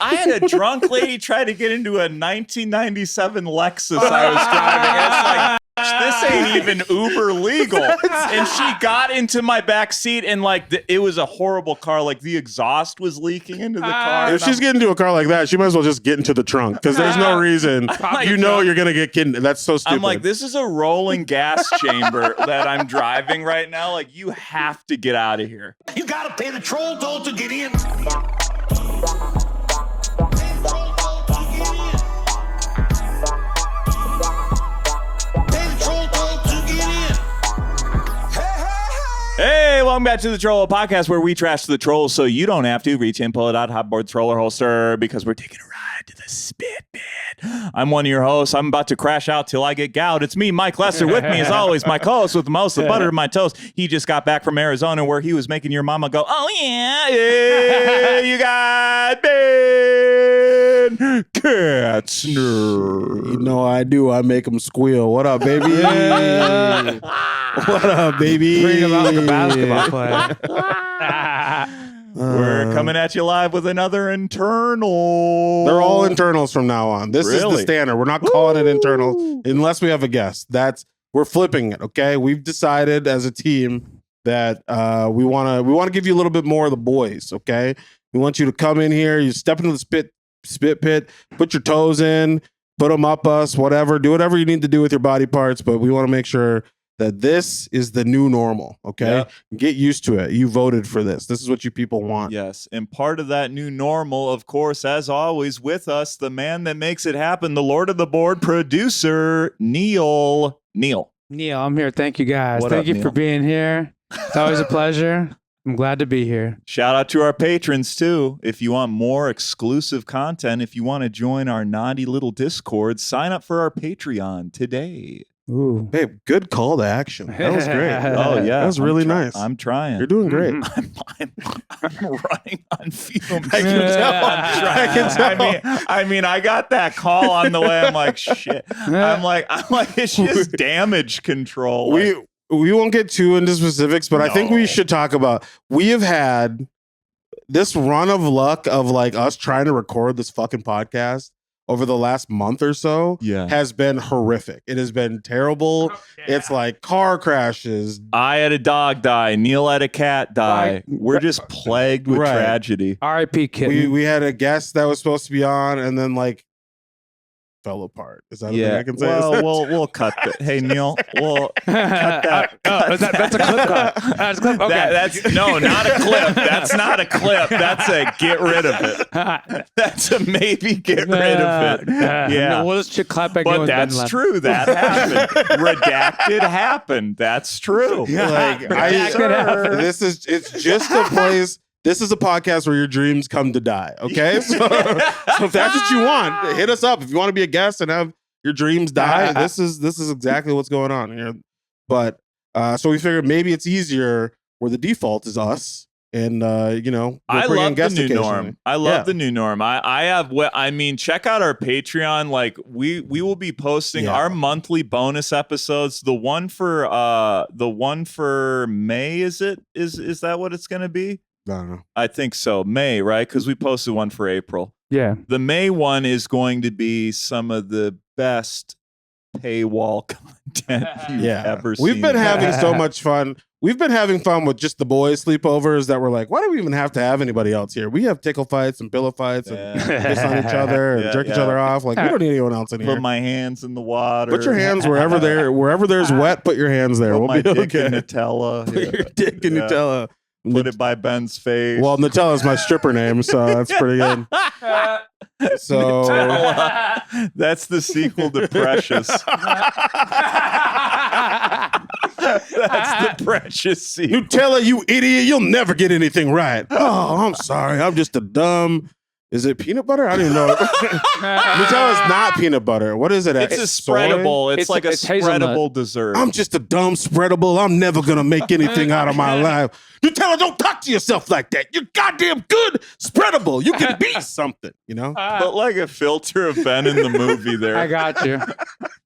I had a drunk lady try to get into a 1997 Lexus I was driving. It's like, this ain't even Uber legal. And she got into my back seat and it was a horrible car. Like the exhaust was leaking into the car. If she's getting into a car like that, she might as well just get into the trunk because there's no reason. You're going to get kidnapped. That's so stupid. I'm like, this is a rolling gas chamber that I'm driving right now. Like, you have to get out of here. You got to pay the troll toll to get in. Hey, welcome back to the Trollholepod podcast where we trash the trolls so you don't have to. Reach in, pull it out, hotboard, troller holster, because we're taking a ride to the spit bit. I'm one of your hosts. I'm about to crash out till I get gouged. It's me, Mike Lester. With me, as always, my co-host with the most, the butter of my toast. He just got back from Arizona where he was making your mama go, oh, yeah, you got Ben Katzner. You know I do. I make them squeal. What up, baby? What up, baby? Bring him out like a basketball player. We're coming at you live with another internal. They're all internals from now on. This is the standard. We're not calling it internal unless we have a guest. We're flipping it. Okay, we've decided as a team that we want to give you a little bit more of the boys. Okay, we want you to come in here. You step into the spit pit, put your toes in, put them up us, whatever. Do whatever you need to do with your body parts, but we want to make sure that this is the new normal, okay? Yep. Get used to it. You voted for this. This is what you people want. Yes, and part of that new normal, of course, as always, with us, the man that makes it happen, the Lord of the Board producer, Neil. Neil, I'm here. Thank you, guys. Thank you for being here. It's always a pleasure. I'm glad to be here. Shout out to our patrons, too. If you want more exclusive content, if you want to join our naughty little Discord, sign up for our Patreon today. Ooh. Babe, good call to action. That was great. Oh, yeah. That was really nice. I'm trying. You're doing great. I'm running on fumes. I can tell. I can tell. I mean, I got that call on the way. I'm like, shit. I'm like, it's just damage control. We won't get too into specifics, but I think we should talk about, we have had this run of luck of like us trying to record this fucking podcast over the last month or so has been horrific. It has been terrible. It's like car crashes. I had a dog die. Neil had a cat die. We're just plagued with tragedy. R.I.P. kitten. We had a guest that was supposed to be on and then like fell apart. Is that a thing I can say? Well, we'll cut that. Hey, Neil, we'll cut that. That's a clip cut. That's a clip. Okay. That's not a clip. That's not a clip. That's a get rid of it. That's a maybe get rid of it. No, we'll just clap back. But that's true. That happened. Redacted happened. That's true. It's just a place. This is a podcast where your dreams come to die, okay? So if that's what you want, hit us up. If you want to be a guest and have your dreams die, this is exactly what's going on here. But so we figured maybe it's easier where the default is us, and I love the new norm. I love the new norm. Check out our Patreon. Like we will be posting our monthly bonus episodes. The one for May, is that what it's going to be? I don't know. I think so. May, right? Because we posted one for April. Yeah. The May one is going to be some of the best paywall content you've ever seen. We've been having so much fun. We've been having fun with just the boys sleepovers that we're like, why do we even have to have anybody else here? We have tickle fights and pillow fights and piss on each other and jerk each other off. Like, we don't need anyone else in here. Put my hands in the water. Put your hands wherever there's wet, put your hands there. Put we'll my be dick okay. in Nutella. Put your dick in Nutella. Put it by Ben's face. Well, Nutella's my stripper name, so that's pretty good. So Nutella. That's the sequel to Precious. That's the Precious sequel. Nutella, you idiot! You'll never get anything right. Oh, I'm sorry. I'm just a dumb. Is it peanut butter? I don't even know. Nutella is not peanut butter. What is it? It's a spreadable. It's like a spreadable dessert. I'm just a dumb spreadable. I'm never going to make anything out of my life. Nutella, don't talk to yourself like that. You're goddamn good spreadable. You can be something, you know? But like a filter of Ben in the movie there. I got you.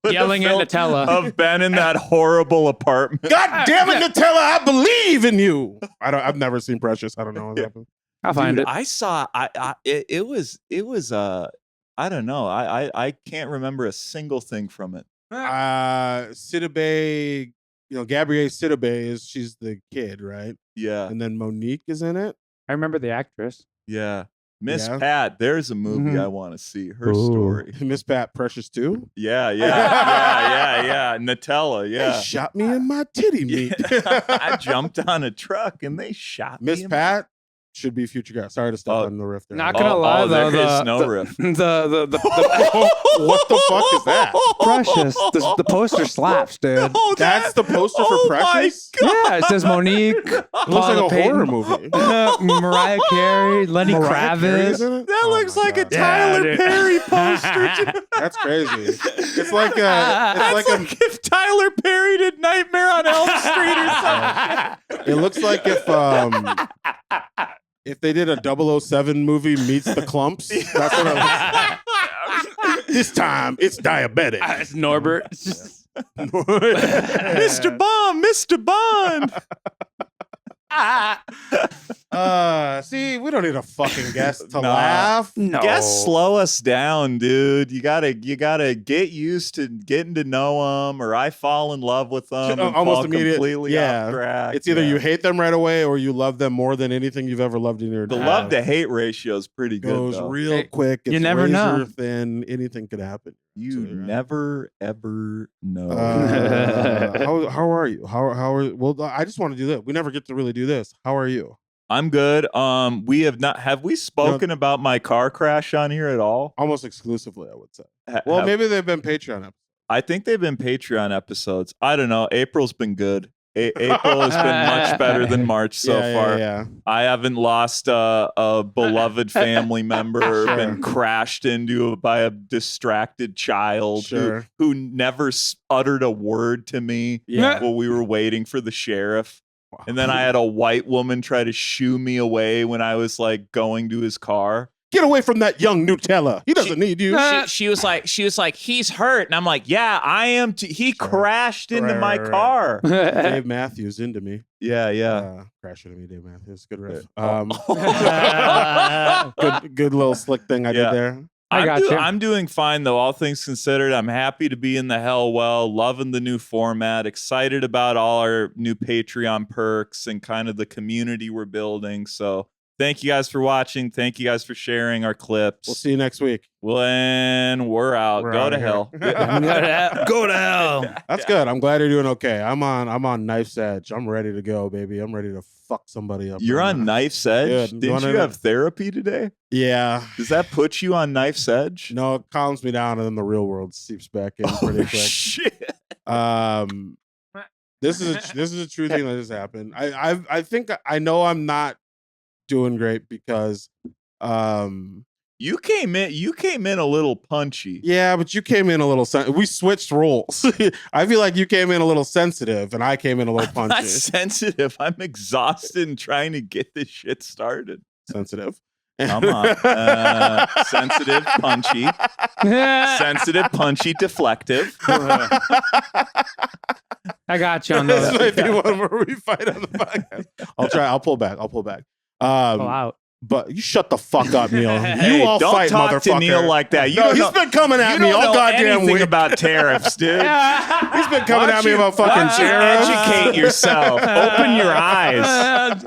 Yelling at Nutella. Of Ben in that horrible apartment. God damn it, Nutella, I believe in you. I've never seen Precious. I don't know what happened. I'll find it. I saw. It was. I don't know. I can't remember a single thing from it. Sidibe, Gabrielle Sidibe she's the kid, right? Yeah. And then Monique is in it. I remember the actress. Yeah. Miss Yeah. Pat, there's a movie I want to see. Her story. Miss Pat Precious too? Yeah. Nutella, yeah. They shot me in my titty meat. I jumped on a truck and they shot me. Miss Pat should be future guest. Sorry to step on the riff there. Not gonna lie though, there is no riff. The what the fuck is that? Precious. The poster slaps, dude. Oh, That's the poster for Precious? Yeah, it says Monique. It looks like a horror movie. Mariah Carey, Lenny Mariah Carey's Kravitz. in it? That looks my like a God. Tyler Perry poster. That's crazy. It's like It's like if Tyler Perry did Nightmare on Elm Street or something. it looks like if they did a 007 movie meets the Clumps. That's what it looks like. This time it's diabetic. It's Norbert. Mr. Bond. See, we don't need a fucking guest to Nah. laugh. No. Guests slow us down, dude. You gotta get used to getting to know them, or I fall in love with them. And Almost fall immediate. completely Yeah. off track. It's either Yeah. you hate them right away or you love them more than anything you've ever loved in your The life. love to hate ratio is pretty good. Goes Though. real Hey, quick. It's you never razor know. thin. Anything could happen. You Absolutely right. never ever know. How are you? How are? Well, I just want to do that. We never get to really do this. How are you? I'm good. We have not. Have we spoken about my car crash on here at all? Almost exclusively, I would say. Well, maybe they've been Patreon episodes. I think they've been Patreon episodes. I don't know. April's been good. April has been much better than March so far. Yeah. I haven't lost a beloved family member, Sure. been crashed into by a distracted child Sure. who never uttered a word to me Yeah. while we were waiting for the sheriff. And then I had a white woman try to shoo me away when I was like going to his car. Get away from that young Nutella. He doesn't need you. She was like, he's hurt. And I'm like, yeah, I am. He Sure. crashed into my Right. car. Dave Matthews into me. Yeah. Crashing into me, Dave Matthews. Good riff. Yeah. Good little slick thing I Yeah. did there. I got you. I'm doing fine though. All things considered, I'm happy to be in the hell well, loving the new format, excited about all our new Patreon perks and kind of the community we're building. So thank you guys for watching. Thank you guys for sharing our clips. We'll see you next week. When we're out. We're Go outta to here. hell. Go to hell. That's good. I'm glad you're doing okay. I'm on knife's edge. I'm ready to go, baby. I'm ready to fuck somebody up. You're right on now. knife's edge. Good. Didn't Wanna- you have therapy today? Yeah. Does that put you on knife's edge? No, it calms me down, and then the real world seeps back in pretty quick. Shit. This is a true thing that has happened. I think I know I'm not doing great because You came in a little punchy. yeah, but you came in a little we switched roles. I feel like you came in a little sensitive and I came in a little I'm not punchy. sensitive. I'm exhausted and trying to get this shit started. Sensitive. Come on. Sensitive, punchy. Sensitive, punchy, deflective. I got you on This those. might be one where we fight on the podcast. I'll pull back. Pull out. But you shut the fuck up, Neil. Hey, you all don't fight, talk motherfucker. to Neil like that. You No, don't he's know, been coming at you me don't all know goddamn anything week. about tariffs, dude. He's been coming Why at don't me you- about why fucking don't you tariffs. Educate yourself. Open your eyes.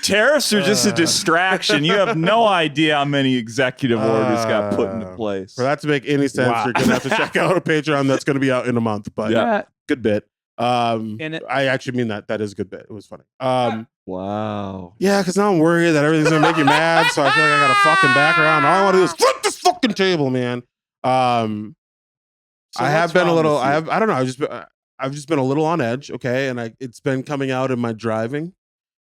Tariffs are just a distraction. You have no idea how many executive orders got put into place. For that to make any sense, Wow. you're gonna have to check out a Patreon that's gonna be out in a month. But Yeah. good bit. In it. I actually mean that. That is a good bit. It was funny. Wow. Yeah, because now I'm worried that everything's gonna make you mad. So I feel like I got a fucking background. All I want to do is flip this fucking table, man. I have been a little. I don't know. I've just been a little on edge. Okay, and it's been coming out in my driving.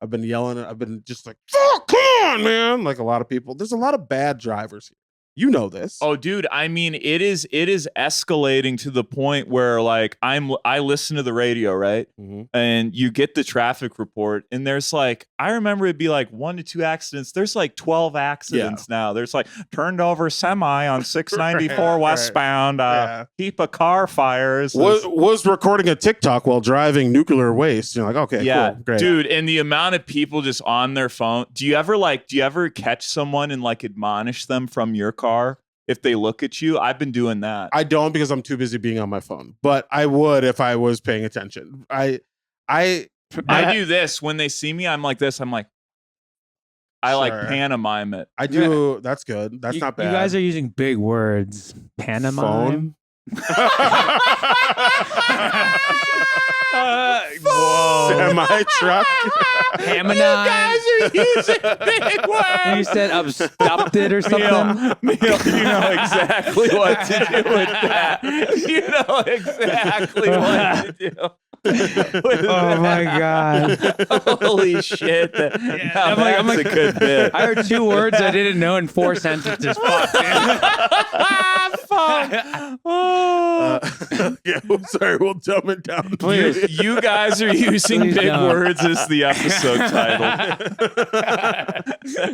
I've been yelling. I've been just like, "Fuck, come on, man!" Like a lot of people. There's a lot of bad drivers here. You know this. Oh, dude, I mean, it is escalating to the point where like I listen to the radio, right? Mm-hmm. And you get the traffic report, and there's like, I remember it'd be like 1 to 2 accidents. There's like 12 accidents now. There's like turned over semi on 694 westbound, heap of car fires. Was recording a TikTok while driving nuclear waste. You're like, okay, cool, great. Dude, and the amount of people just on their phone. Do you ever catch someone and like admonish them from your car if they look at you? I've been doing that. I don't, because I'm too busy being on my phone, but I would if I was paying attention. I do this when they see me. I'm like this. I'm like, I like pantomime it. I do. That's good. That's not bad. You guys are using big words. Pantomime. Whoa. Semi-truck. Hammonine. You guys are using big words. You said abducted or something? Neil, you know exactly what to do with that. You know exactly what to do. Oh my God. Holy shit. I'm like, a good bit. I heard 2 words I didn't know in 4 sentences. Fuck, man. Fuck. Yeah, I'm sorry. We'll dumb it down. Please. You guys are using big words as the episode title.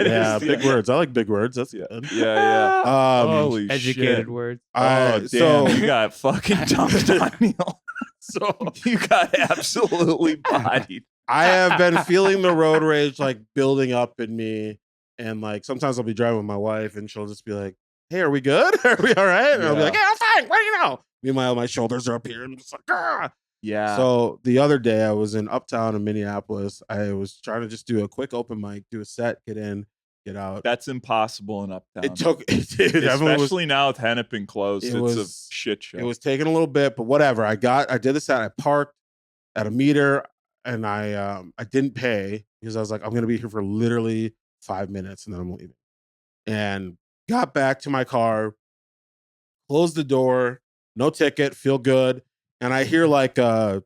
Yeah, big words. I like big words. That's good. Yeah. Holy educated shit. words. Damn, so you got fucking dumped on, Neil. So you got absolutely bodied. I have been feeling the road rage like building up in me, and like sometimes I'll be driving with my wife, and she'll just be like, "Hey, are we good? Are we all right?" And I'll be like, "Yeah, I'm fine. What do you know?" Meanwhile, my shoulders are up here, and I'm just like, "Ah." Yeah. So the other day, I was in Uptown in Minneapolis. I was trying to just do a quick open mic, do a set, get in, get out. That's impossible in Uptown. Especially now with Hennepin closed. It's a shit show. It was taking a little bit, but whatever. I did the set. I parked at a meter, and I didn't pay because I was like, I'm gonna be here for literally 5 minutes, and then I'm leaving. And got back to my car, closed the door, no ticket, feel good. And I hear like I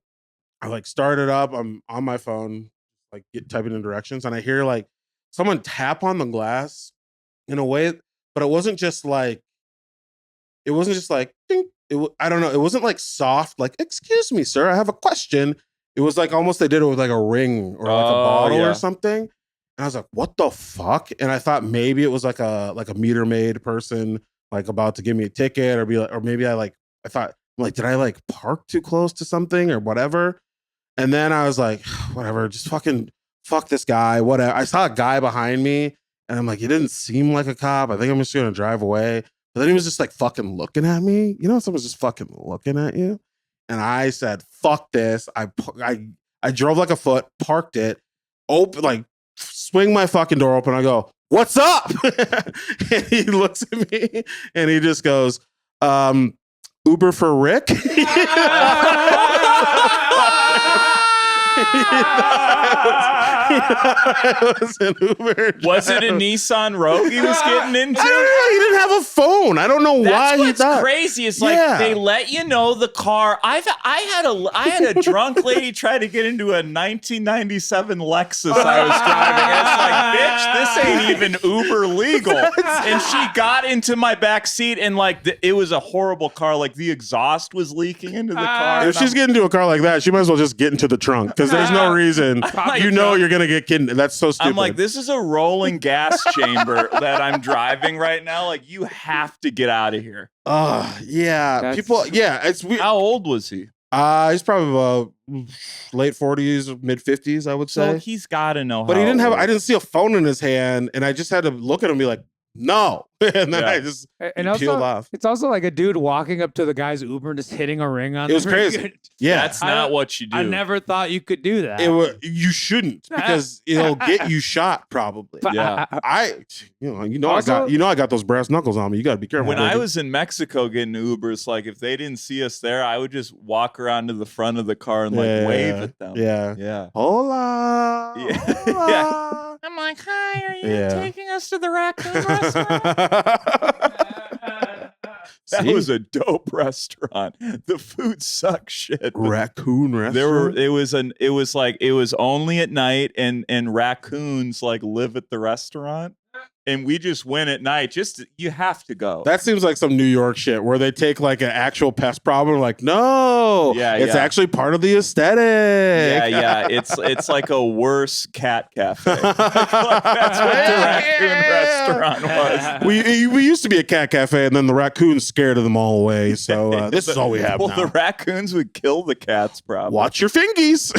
like start it up. I'm on my phone, like typing in directions, and I hear like someone tap on the glass in a way, but it wasn't just like ding. I don't know. It wasn't like soft, like, "Excuse me, sir, I have a question." It was like almost they did it with like a ring or like a bottle or something. And I was like, "What the fuck?" And I thought maybe it was like a meter maid person like about to give me a ticket, or be like, or maybe I thought, like, did I like park too close to something or whatever? And then I was like, whatever, just fucking fuck this guy, whatever. I saw a guy behind me, and I'm like, he didn't seem like a cop. I think I'm just gonna drive away. But then he was just like fucking looking at me. You know, someone's just fucking looking at you. And I said, fuck this. I drove like a foot, parked it, open, like swing my fucking door open. I go, "What's up?" And he looks at me and he just goes, "Uber for Rick?" It was an Uber. Was it a Nissan Rogue he was getting into? I don't know. He didn't have a phone. I don't know why he thought. That's crazy. It's like they let you know the car. I had a drunk lady try to get into a 1997 Lexus I was driving. And it's like, bitch, this ain't even Uber legal. And she got into my back seat, and like it was a horrible car. Like the exhaust was leaking into the car. If she's getting into a car like that, she might as well just get into the trunk, because there's no reason. You know you're gonna get kidnapped. That's so stupid. I'm like, this is a rolling gas chamber that I'm driving right now. Like, you have to get out of here. Yeah. It's weird. How old was he? He's probably late 40s, mid 50s, I would say. So he's got to know. But he didn't have. I didn't see a phone in his hand, and I just had to look at him and be like, "No," and then I just peeled off. It's also like a dude walking up to the guy's Uber and just hitting a ring on. It was crazy. Yeah, that's not what you do. I never thought you could do that. You shouldn't, because it'll get you shot probably. Yeah, I got those brass knuckles on me. You got to be careful. When I was in Mexico getting Ubers, like if they didn't see us there, I would just walk around to the front of the car and like wave at them. Yeah. Hola. Hola. Yeah. I'm like, "Hi, are you taking us to the raccoon restaurant?" That was a dope restaurant. The food sucks shit. Raccoon restaurant. It was only at night, and raccoons like live at the restaurant, and we just went at night. You have to go. That seems like some New York shit where they take like an actual pest problem. Like, no, it's actually part of the aesthetic. Yeah. It's like a worse cat cafe. Like that's what the raccoon restaurant was. We used to be a cat cafe, and then the raccoons scared them all away. So this is all we have now. The raccoons would kill the cats, probably. Watch your fingies.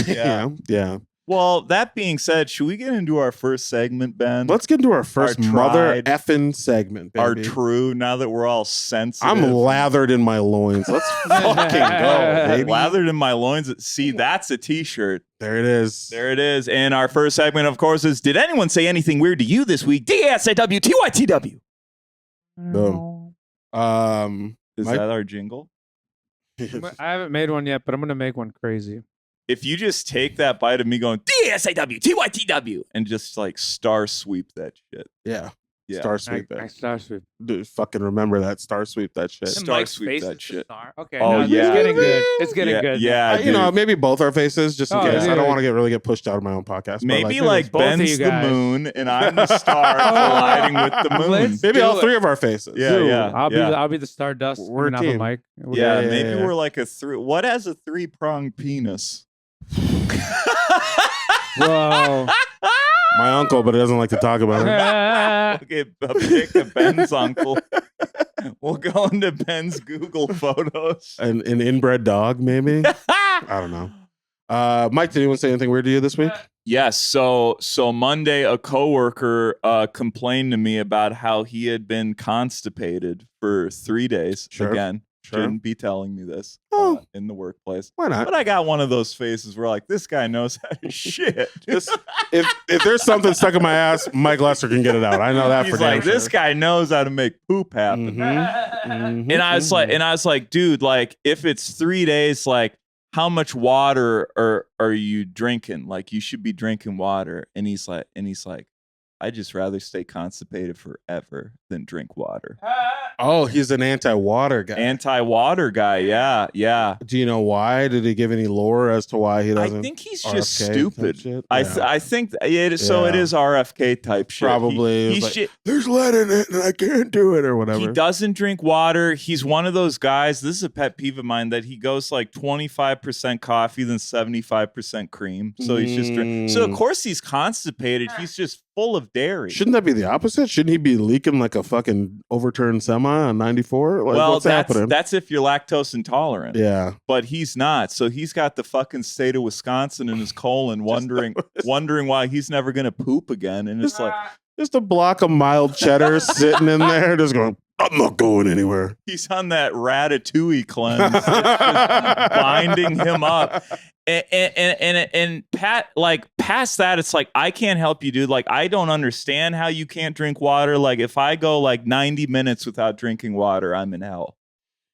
Yeah. Well, that being said, should we get into our first segment, Ben? Let's get into our first mother effing segment, baby. Our true, now that we're all sensitive. I'm lathered in my loins. Let's fucking go, baby. Lathered in my loins. See, that's a t-shirt. There it is. There it is. And our first segment, of course, is Did anyone say anything weird to you this week? DSAWTYTW. Boom. Is that our jingle? I haven't made one yet, but I'm going to make one crazy. If you just take that bite of me going DSAWTYTW and just like star sweep that shit. Yeah. Star sweep that. Star sweep. Dude, fucking remember that. Star sweep that shit. Star sweep that shit. Okay. Oh, It's getting good. It's getting good. Yeah. You know, maybe both our faces, just in case. I don't want to really get pushed out of my own podcast. Maybe like Ben's the moon and I'm the star colliding with the moon. Maybe all three of our faces. Yeah. I'll be the stardust. We're a team. Mic. Maybe we're like a three. What has a 3-pronged penis? Whoa. My uncle, but he doesn't like to talk about it. Okay, a pic of Ben's uncle. We'll go into Ben's Google photos. An inbred dog, maybe? I don't know. Mike, did anyone say anything weird to you this week? Yes. So Monday, a coworker complained to me about how he had been constipated for 3 days. Sure. Again. Sure. Shouldn't be telling me this in the workplace. Why not? But I got one of those faces where like, this guy knows how to shit. If there's something stuck in my ass, Mike Lester can get it out. I know that. He's for damn like, sure. this guy knows how to make poop happen. And I was like, dude, like if it's 3 days, like how much water are you drinking? Like you should be drinking water. And he's like, I'd just rather stay constipated forever than drink water. Oh, he's an anti-water guy. Anti-water guy, yeah. Do you know why? Did he give any lore as to why he doesn't? I think he's just RFK stupid. Yeah. I think it is. So it is RFK type shit. Probably. There's lead in it, and I can't do it, or whatever. He doesn't drink water. He's one of those guys. This is a pet peeve of mine that he goes like 25% coffee, then 75% cream. So he's just drink. So of course he's constipated. He's just full of dairy. Shouldn't that be the opposite? Shouldn't he be leaking like a fucking overturned semi on 94? Like, what's happening? That's if you're lactose intolerant. Yeah. But he's not. So he's got the fucking state of Wisconsin in his colon wondering why he's never going to poop again. And it's like... Just a block of mild cheddar sitting in there, just going, I'm not going anywhere. He's on that ratatouille cleanse. It's just binding him up. And Pat, like past that, it's like, I can't help you, dude. Like, I don't understand how you can't drink water. Like, if I go like 90 minutes without drinking water, I'm in hell.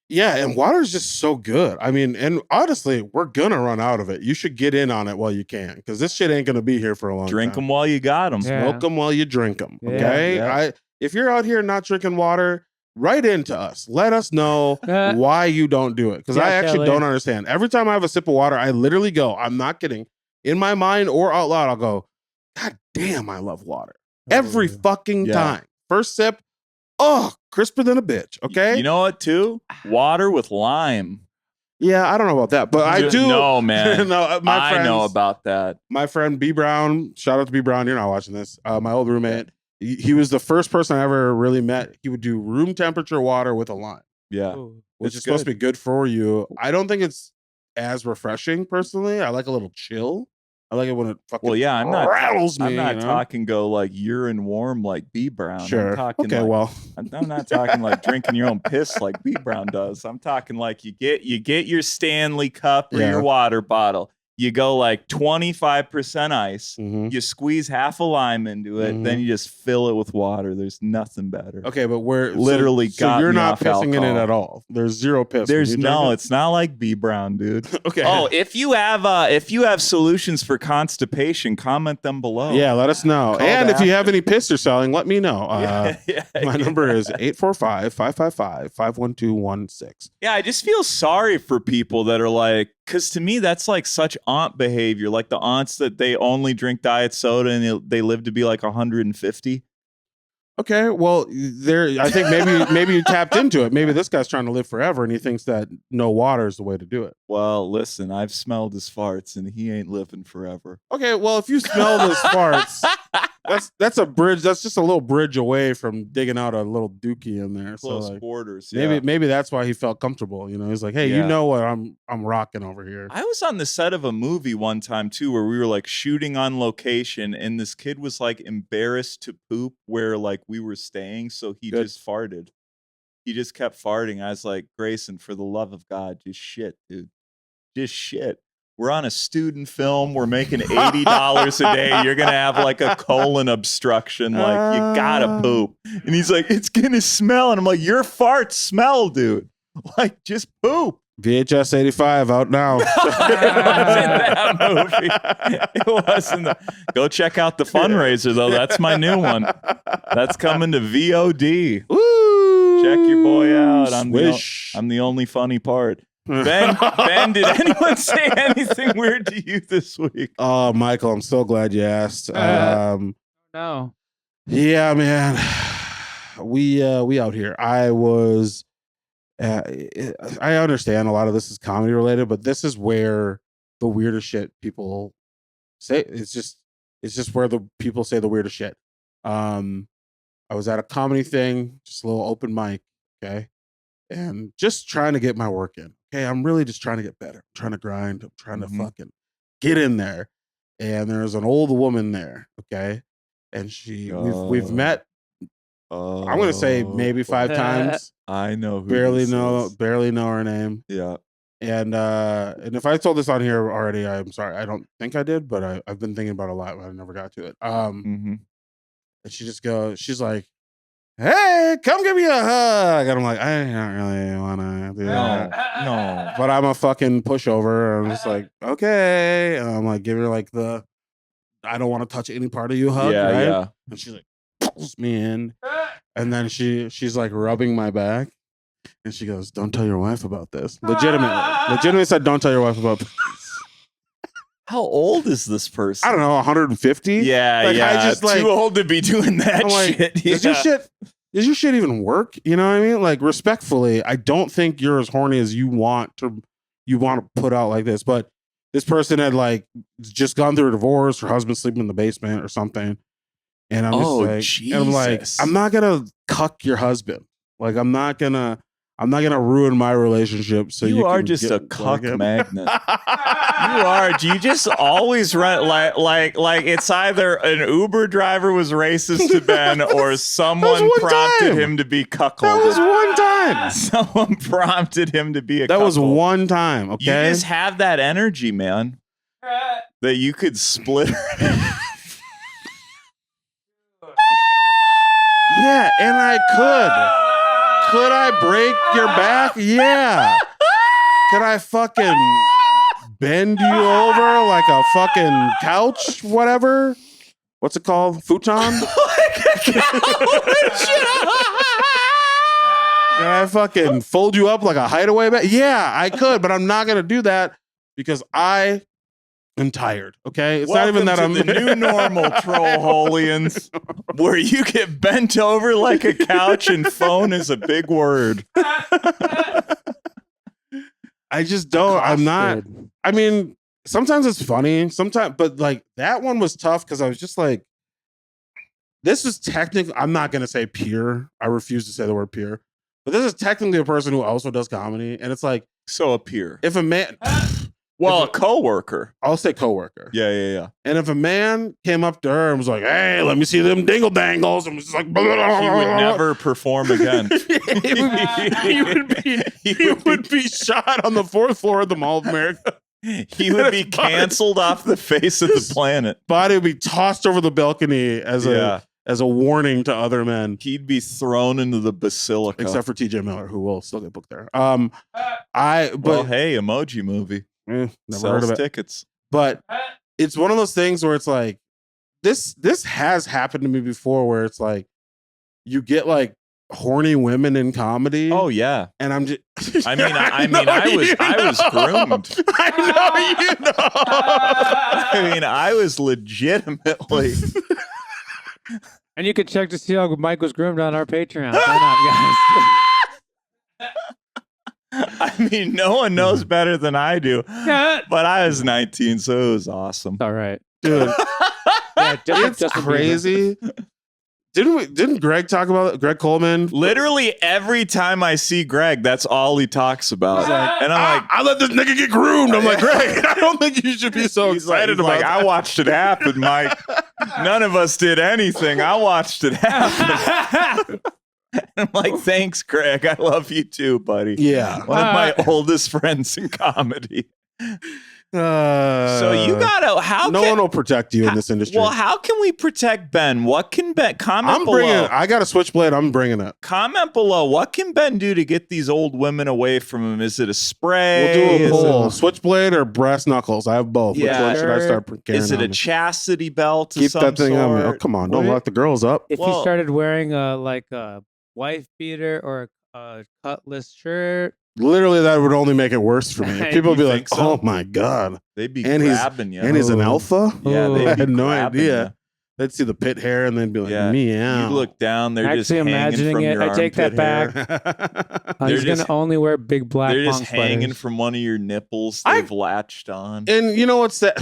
Yeah, and water is just so good. I mean, and honestly, we're gonna run out of it. You should get in on it while you can, because this shit ain't gonna be here for a long time. Drink them while you got them. Smoke them while you drink them. Okay. Yeah. If you're out here not drinking water, write into us. Let us know why you don't do it, because I actually don't understand. Every time I have a sip of water, I literally go, I'm not kidding. In my mind or out loud, I'll go, God damn, I love water. Every fucking time. First sip, crisper than a bitch. Okay. You know what, too? Water with lime. Yeah, I don't know about that, but I do. No, man. No, I know about that. My friend B Brown, shout out to B Brown. You're not watching this. My old roommate. He was the first person I ever really met. He would do room temperature water with a lime. Yeah. Which is supposed to be good for you. I don't think it's as refreshing personally. I like a little chill. I like it when it fucking rattles me. I'm not talking go like urine warm like B Brown. Sure. I'm talking I'm not talking like drinking your own piss like B Brown does. I'm talking like you get your Stanley cup or your water bottle. You go like 25% ice. Mm-hmm. You squeeze half a lime into it. Then you just fill it with water. There's nothing better. Okay, but we're literally so you're not pissing in it at all. There's zero piss. It's not like B Brown, dude. Okay. Oh, if you have solutions for constipation, comment them below. Yeah, let us know. And if you have any piss you're selling, let me know. My number is 845-555-51216. Yeah, I just feel sorry for people that are like, because to me, that's like such aunt behavior. Like the aunts that they only drink diet soda and they live to be like 150. Okay, well, I think maybe you tapped into it. Maybe this guy's trying to live forever, and he thinks that no water is the way to do it. Well, listen, I've smelled his farts, and he ain't living forever. Okay, well, if you smell his farts, that's a bridge. That's just a little bridge away from digging out a little dookie in there. Close so like, quarters. Yeah. Maybe that's why he felt comfortable. You know, he's like, hey, you know what I'm rocking over here. I was on the set of a movie one time too, where we were like shooting on location, and this kid was like embarrassed to poop where like we were staying, so he just farted. He just kept farting. I was like, Grayson, for the love of God, just shit, dude. Just shit. We're on a student film. We're making $80 a day. You're going to have like a colon obstruction. Like, you got to poop. And he's like, it's going to smell. And I'm like, your farts smell, dude. Like, just poop. VHS 85 out now. It was in that movie. It wasn't. Go check out the fundraiser, though. That's my new one. That's coming to VOD. Woo! Check your boy out. I'm the only funny part. Ben, did anyone say anything weird to you this week? Oh, Michael, I'm so glad you asked. No. Yeah, man. We out here. I understand a lot of this is comedy related, but this is where the weirdest shit people say. It's just where the people say the weirdest shit. I was at a comedy thing, just a little open mic, okay? And just trying to get my work in. Okay, I'm really just trying to get better. I'm trying to grind. I'm trying to fucking get in there. And there's an old woman there, okay? And we've met I'm gonna say maybe 5 times. I know who barely know her name. Yeah. And if I told this on here already, I'm sorry. I don't think I did, but I've been thinking about it a lot, but I never got to it. And she's like, hey, come give me a hug. And I'm like, I don't really want to do that. No. But I'm a fucking pushover. I'm just like, okay. And I'm like, give her like I don't want to touch any part of you hug, right? Yeah. And she's like, pulls me in. And then she's like rubbing my back. And she goes, don't tell your wife about this. Legitimately said, don't tell your wife about this. How old is this person? I don't know, 150? Yeah, like, yeah. I just, like, too old to be doing that shit. Does your shit even work? You know what I mean? Like, respectfully, I don't think you're as horny as you want to put out like this. But this person had like just gone through a divorce. Her husband sleeping in the basement or something. And I'm I'm not gonna cuck your husband. Like, I'm not gonna ruin my relationship. So you are just a cuck magnet. You are. You just always run like it's either an Uber driver was racist to Ben or someone prompted him to be cuckolded. That was one time. Someone prompted him to be a cuckold. That was one time. Okay. You just have that energy, man. That you could split her. Yeah, and I could. Could I break your back? Yeah. Could I fucking bend you over like a fucking couch? Whatever. What's it called? Futon? Can I fucking fold you up like a hideaway bed? Yeah, I could, but I'm not going to do that because I am tired. Okay, it's Welcome not even that to I'm the new normal, Trollholeians, where you get bent over like a couch and phone is a big word. I just don't. I'm not. I mean, sometimes it's funny. Sometimes, but like that one was tough because I was just like, this is technically. I'm not gonna say peer. I refuse to say the word peer. But this is technically a person who also does comedy, and it's like so a peer. If a man. Well, a coworker. I'll say coworker. Yeah. And if a man came up to her and was like, "Hey, let me see them dingle dangles," and was just like, blah, blah, blah, he would never perform again. he would be shot on the 4th floor of the Mall of America. He would be canceled off the face of the planet. Body would be tossed over the balcony as a warning to other men. He'd be thrown into the basilica, except for TJ Miller, who will still get booked there. Well, hey, Emoji Movie. Never sells heard of it. Tickets. But it's one of those things where it's like this has happened to me before where it's like you get like horny women in comedy. Oh yeah. And I'm just I was groomed. I know you know. I mean, I was legitimately And you can check to see how Mike was groomed on our Patreon. Why not, guys? I mean, no one knows better than I do. But I was 19, so it was awesome. All right. Dude, Yeah, it's Justin Bieber. crazy. Didn't Greg talk about it? Greg Coleman? Literally every time I see Greg, that's all he talks about. And I'm like, I let this nigga get groomed. I'm like, Greg, I don't think you should be so excited about I that. watched it happen, Mike. None of us did anything. I watched it happen. I'm like, thanks, Greg. I love you too, buddy. Yeah. One of my oldest friends in comedy. So you gotta. No one will protect you in this industry. Well, how can we protect Ben? What can Ben comment below? I got a switchblade. I'm bringing it. Comment below. What can Ben do to get these old women away from him? Is it a spray? We'll do a poll. Switchblade or brass knuckles? I have both. Yeah. Which one should I start carrying? Is it on a me? chastity belt? Keep that thing on me. Oh, come on. Don't lock the girls up. If Well- he started wearing a wife beater or a cutlass shirt, Literally, that would only make it worse for me. People would be You like, think so? oh my God. They'd be And grabbing you. And he's an alpha? Yeah, they'd I be had no grabbing idea. They'd see the pit hair and then be like, Yeah. meow. You look down, they're just Actually hanging imagining from it, your I take that armpit hair. back. They're he's going just- to only wear big black They're long just hanging sweaters. from one of your nipples. I- They've latched on. And you know what's that?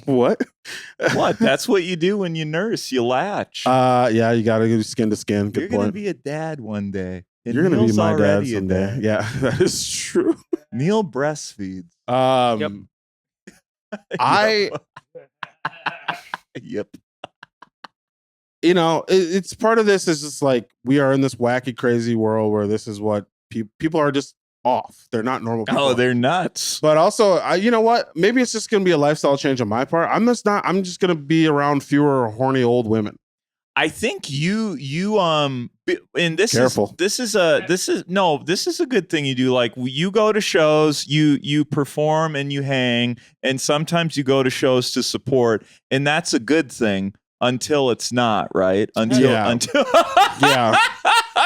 What? What? That's what you do when you nurse. You latch. Yeah, you got to go skin to skin. You're Good gonna point. be a dad one day. And You're going to be Neil's my dad already a someday. dad. Yeah, that is true. Neil breastfeeds. Yep. I, Yep. you know, it's part of this is just like we are in this wacky, crazy world where this is what people are just off. They're not normal people. Oh, they're nuts. But also, you know what? Maybe it's just going to be a lifestyle change on my part. I'm just going to be around fewer horny old women. I think you and this Careful. is a good thing you do. Like you go to shows, you perform and you hang, and sometimes you go to shows to support, and that's a good thing until it's not, right? Until Yeah.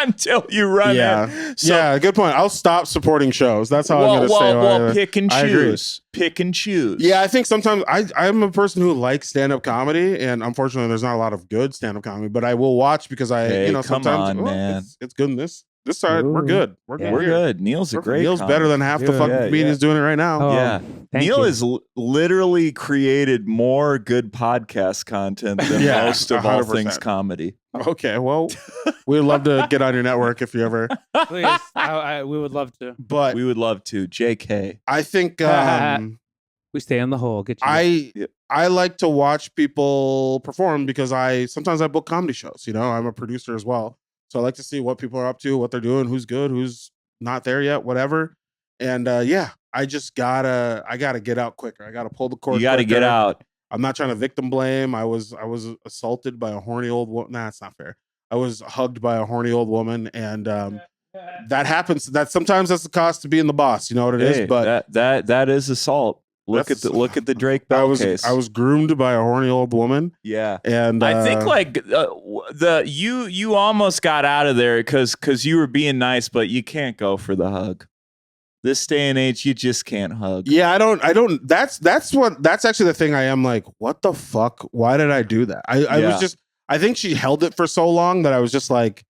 until you run Yeah. in. So, Yeah, good point. I'll stop supporting shows. That's how I'm going to say. well, pick and I agree. choose. Pick and choose. Yeah, I think sometimes I'm a person who likes stand-up comedy, and unfortunately, there's not a lot of good stand-up comedy. But I will watch because Hey, come sometimes on, man. it's good in this side. We're Ooh. good. We're here. good. Neil's a great. Neil's comic. better than half the Dude, fucking yeah, comedians doing it right now. Oh, Yeah. thank Neil you. has literally created more good podcast content than Yeah, most of all 100%. things comedy. Okay, well, we'd love to get on your network if you ever. Please, we would love to. But We would love to. JK. I think We stay in the hole. Get you. I like to watch people perform because sometimes I book comedy shows. You know, I'm a producer as well, so I like to see what people are up to, what they're doing, who's good, who's not there yet, whatever. And I just gotta get out quicker. I gotta pull the cord. You got to get quicker. out. I'm not trying to victim blame. I was assaulted by a horny old woman. Nah, it's not fair. I was hugged by a horny old woman, and that happens. That sometimes that's the cost to being the boss. You know what it is. Hey, But that is assault. Look at the Drake Bell case. I was groomed by a horny old woman, yeah. and I think like you almost got out of there because you were being nice, but you can't go for the hug. This day and age, you just can't hug. yeah, I don't. That's actually the thing. I am like, what the fuck? Why did I do that? I Yeah. was just. I think she held it for so long that I was just like,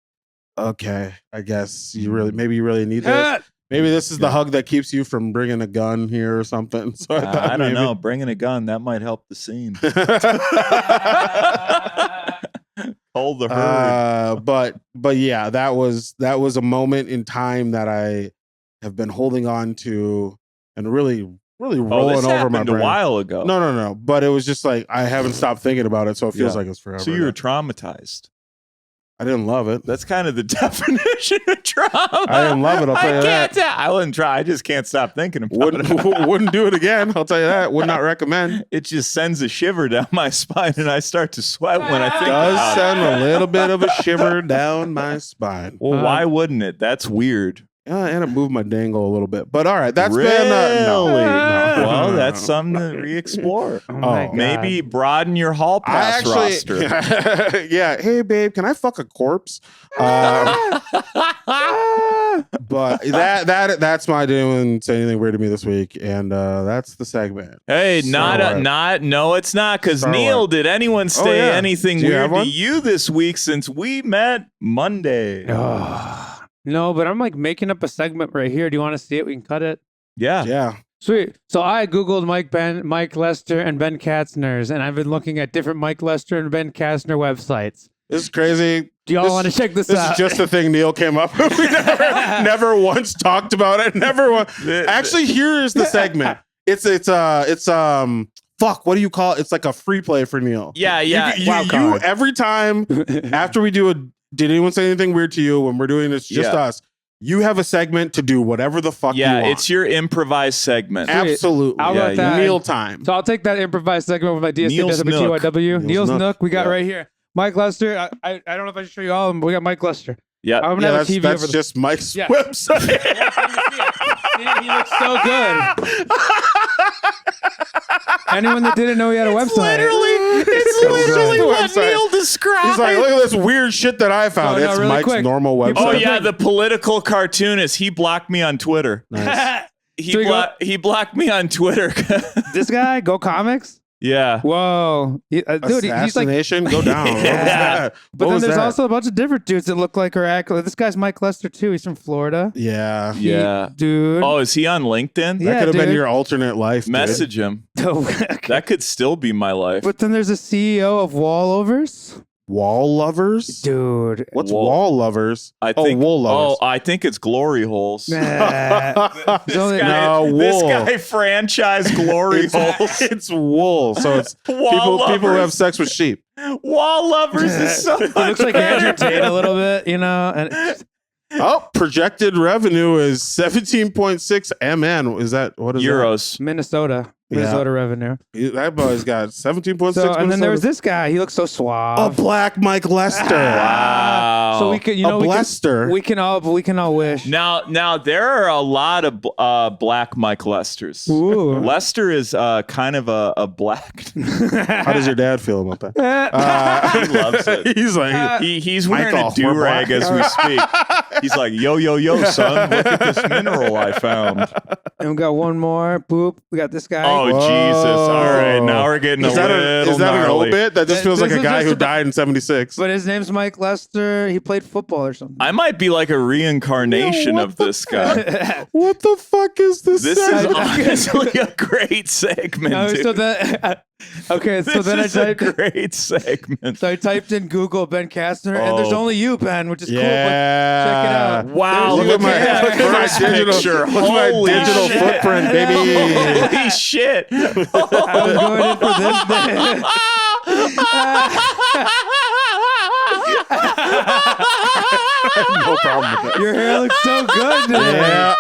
okay, I guess maybe you really need this. Maybe this is the hug that keeps you from bringing a gun here or something. So I don't know. Bringing a gun, that might help the scene. Hold the herd. But yeah, that was a moment in time that I have been holding on to and really rolling this over my happened brain. a while ago. No. But it was just like I haven't stopped thinking about it, so it feels Yeah. like it's forever. So you were now. traumatized. I didn't love it. That's kind of the definition of trauma. I didn't love it. I'll tell you that. I wouldn't try. I just can't stop thinking about it. Wouldn't do it again. I'll tell you that. Would not recommend. It just sends a shiver down my spine, and I start to sweat when I think Does about send it. a little bit of a shiver down my spine. Well, why wouldn't it? That's weird. And it moved my dangle a little bit. But all right, that's Really? been no. Well, that's something to re-explore. Oh my God. Maybe broaden your hall pass roster. Yeah. Hey, babe, can I fuck a corpse? But That's my didn't say anything weird to me this week, and that's the segment. Hey, no, it's not, because Neil, did anyone say anything weird to you this week since we met Monday? No, but I'm like making up a segment right here. Do you want to see it? We can cut it. Yeah. Sweet. So I Googled Mike Lester and Ben Katzner's, and I've been looking at different Mike Lester and Ben Katzner websites. This is crazy. Do y'all want to check this out? This is just a thing Neil came up with. We never once talked about it. Actually, here is the segment. It's fuck, what do you call it? It's like a free play for Neil. Yeah. You every time after we do did anyone say anything weird to you when we're doing this, just us, you have a segment to do whatever the fuck you want. Yeah, it's your improvised segment. Absolutely. I'll write that. Neil time. So I'll take that improvised segment with my DSWTYW. Neil's Nook. We got right here. Mike Lester. I don't know if I should show you all of them, but we got Mike Lester. Yeah. I'm gonna have a TV that's over just Mike's website. He looks so good. Anyone that didn't know he had a website. It's literally what Neil described. He's like, look at this weird shit that I found. It's really Mike's normal website. Oh yeah, the political cartoonist. He blocked me on Twitter. Nice. He blocked me on Twitter. This guy, Go Comics? Yeah. Whoa. Dude, Assassination, go down. Yeah. But then there's also a bunch of different dudes that look like or act like. This guy's Mike Lester too. He's from Florida. Yeah. Dude. Oh, is he on LinkedIn? That could have been your alternate life. Message him. That could still be my life. But then there's a CEO of Wallovers. Wall lovers? Dude. What's wall lovers? Wool lovers. I think it's glory holes. This This guy franchised glory holes. It's wool. So it's Wall people who have sex with sheep. Wall lovers is so much It looks like better. Andrew Tate a little bit, you know? And Projected revenue is 17.6 MN. Is that what is Euros? Minnesota revenue. That boy's got 17.6. So, and then there was this guy. He looks so suave. A black Mike Lester. Wow. So we could, we can all wish. Now there are a lot of black Mike Lesters. Ooh. Lester is kind of a black. How does your dad feel about that? He loves it. He's like he's wearing a do-rag as we speak. He's like, yo, son, look at this mineral I found. And we got one more. Boop. We got this guy. Oh, Jesus. All right. Now we're getting is that an gnarly. obit? That just feels like a guy who died in 76. But his name's Mike Lester. He played football or something. I might be like a reincarnation of this guy. What the fuck is this? This is honestly a great segment. No, dude. so that, okay, so then I typed a great segment. So I typed in Google Ben Katzner, and there's only you, Ben, which is cool. But check it out. Wow, look at my digital picture. Look at my digital footprint, baby. Holy shit. I was going in for this thing. No problem with that. Your hair looks so good today. Yeah,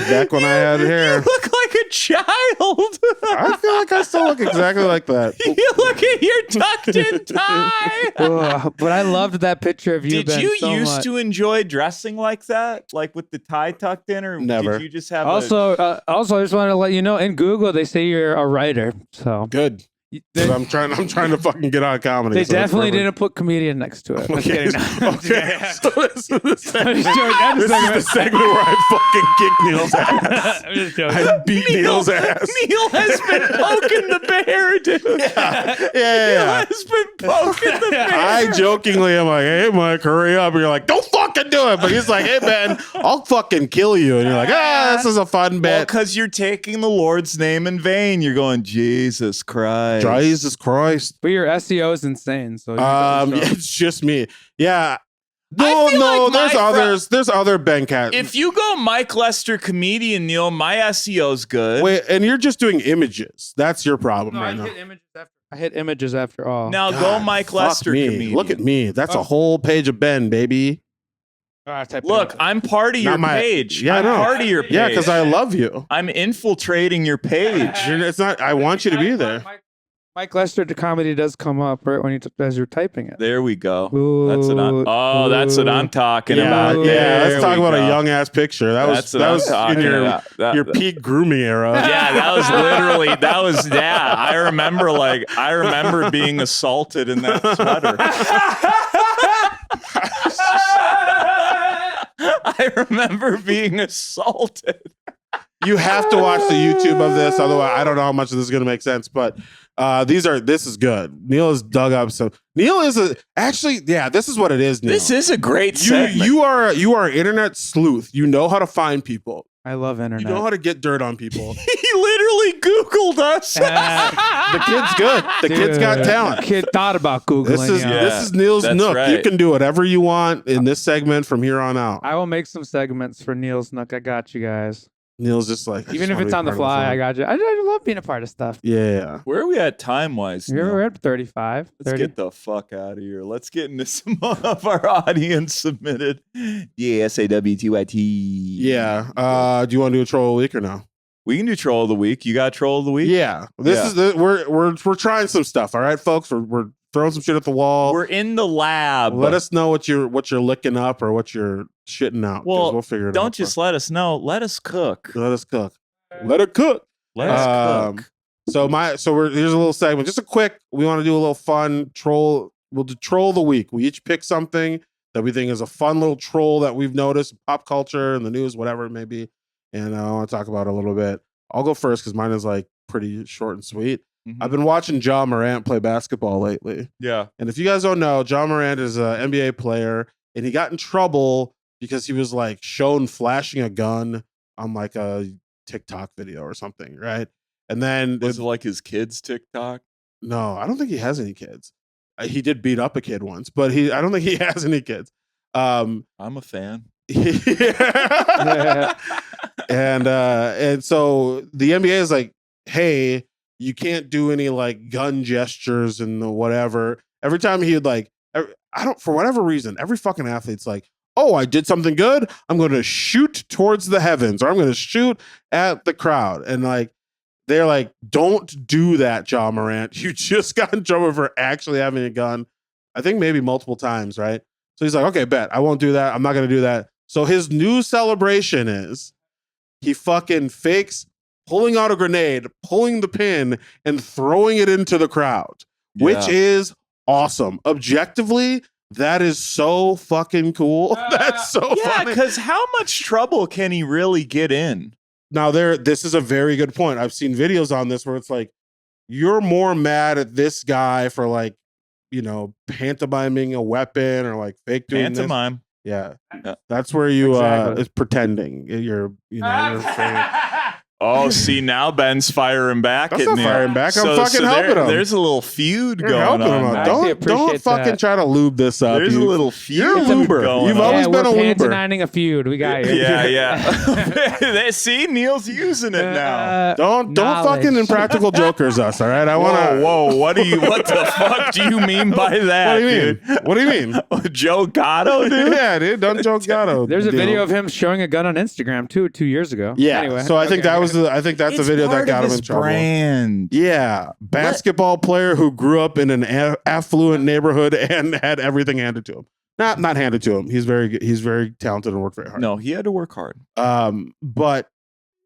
back when I had hair. You look like a child. I feel like I still look exactly like that. You look at your tucked in tie. But I loved that picture of you, Did Ben, you so used much. to enjoy dressing like that? Like with the tie tucked in? Or Never. Did you just have Also, I just wanted to let you know, in Google, they say you're a writer. So Good. They, I'm trying to fucking get on comedy. They so definitely didn't put comedian next to it. I'm kidding. Okay. So this is the segment. This This is the segment where I fucking kick Neil's ass. I'm just joking. I beat Neil's ass. Neil has been poking the bear, dude. Neil has been poking the bear. I jokingly am like, hey, Mike, hurry up. And you're like, don't fucking do it. But he's like, hey, man, I'll fucking kill you. And you're like, this is a fun Well, bit. because you're taking the Lord's name in vain. You're going, Jesus Christ. Jesus Christ. But your SEO is insane. So It's just me. Yeah. I feel No, like there's my others. There's other Ben Cat. If you go Mike Lester comedian, Neil, my SEO's good. Wait, and you're just doing images. That's your problem No, right now. I hit images after all. Now go Mike Fuck Lester me. comedian. Look at me. That's a whole page of Ben, baby. Look, I'm part of your page. Yeah, I'm I know. part of your page. Yeah, because I love you. I'm infiltrating your page. It's not. I want you to be there. Mike Lester to comedy does come up right when as you're typing it. There we go. Ooh, That's what I'm talking about. Yeah, let's There talk we about go. a young ass picture. That was in your peak grooming era. Yeah, that was literally I remember being assaulted in that sweater. I remember being assaulted. You have to watch the YouTube of this, otherwise I don't know how much of this is going to make sense. But this is good. Neil has dug up some. Neil is this is what it is. Neil. This is a great segment. You are an internet sleuth. You know how to find people. I love internet. You know how to get dirt on people. He literally Googled us. The kid's good. The kid's got talent. Kid thought about Googling. This is Neil's Nook. right. You can do whatever you want in this segment from here on out. I will make some segments for Neil's Nook. I got you guys. Neil's just like, even if it's on the fly, I got you. I love being a part of stuff. Yeah. Where are we at time-wise? We're at 35. Let's 30. get the fuck out of here. Let's get into some of our audience submitted. Yeah, SAWTYT. Yeah. Do you want to do a troll of the week or no? We can do troll of the week. You got troll of the week? Yeah. We're trying some stuff. All right, folks. We're throwing some shit at the wall. We're in the lab. Let us know what you're licking up or what you're shitting out. Well, we'll figure it out. Don't just let us know. Let us cook. Let us cook. Let it cook. Let us cook. Here's a little segment. Just a quick. We want to do a little fun troll. We'll do troll of the week. We each pick something that we think is a fun little troll that we've noticed in pop culture and the news, whatever it may be. And I want to talk about it a little bit. I'll go first because mine is like pretty short and sweet. Mm-hmm. I've been watching Ja Morant play basketball lately. Yeah. And if you guys don't know, Ja Morant is an NBA player, and he got in trouble because he was like shown flashing a gun on like a TikTok video or something, right? And then Was it like his kids' TikTok? No, I don't think he has any kids. He did beat up a kid once, but I don't think he has any kids. I'm a fan. And so the NBA is like, hey, you can't do any like gun gestures and the whatever. Every time he would like, for whatever reason, every fucking athlete's like, oh, I did something good. I'm going to shoot towards the heavens, or I'm going to shoot at the crowd. And like, they're like, don't do that, Ja Morant. You just got in trouble for actually having a gun. I think maybe multiple times, right? So he's like, okay, bet. I won't do that. I'm not going to do that. So his new celebration is he fucking fakes pulling out a grenade, pulling the pin, and throwing it into the crowd, which is awesome. Objectively, that is so fucking cool. That's so funny. Yeah, because how much trouble can he really get in? Now, this is a very good point. I've seen videos on this where it's like, you're more mad at this guy for like, pantomiming a weapon or like fake doing Pantomime. This. Yeah. That's where you is pretending. You're saying, oh, see, now Ben's firing back That's at not me. firing back. I'm fucking helping him. There's a little feud You're going helping him on. out. Don't fucking try to lube this up. There's a little feud loober. going You've on. always been a we're loober. pantomiming a feud. We got you. Yeah. See, Neil's using it now. Don't fucking impractical jokers us, all right? I want to. Whoa, what the fuck do you mean by that? What do you mean? Dude? What do you mean? Joe Gatto, dude? Yeah, dude. Don't Joe Gatto. There's a video of him showing a gun on Instagram too, 2 years ago. Yeah. Anyway, So I think that's the video that got him in trouble. Brand. Yeah, basketball player who grew up in an affluent neighborhood and had everything handed to him. Not handed to him. He's very good. He's very talented and worked very hard. No, he had to work hard. But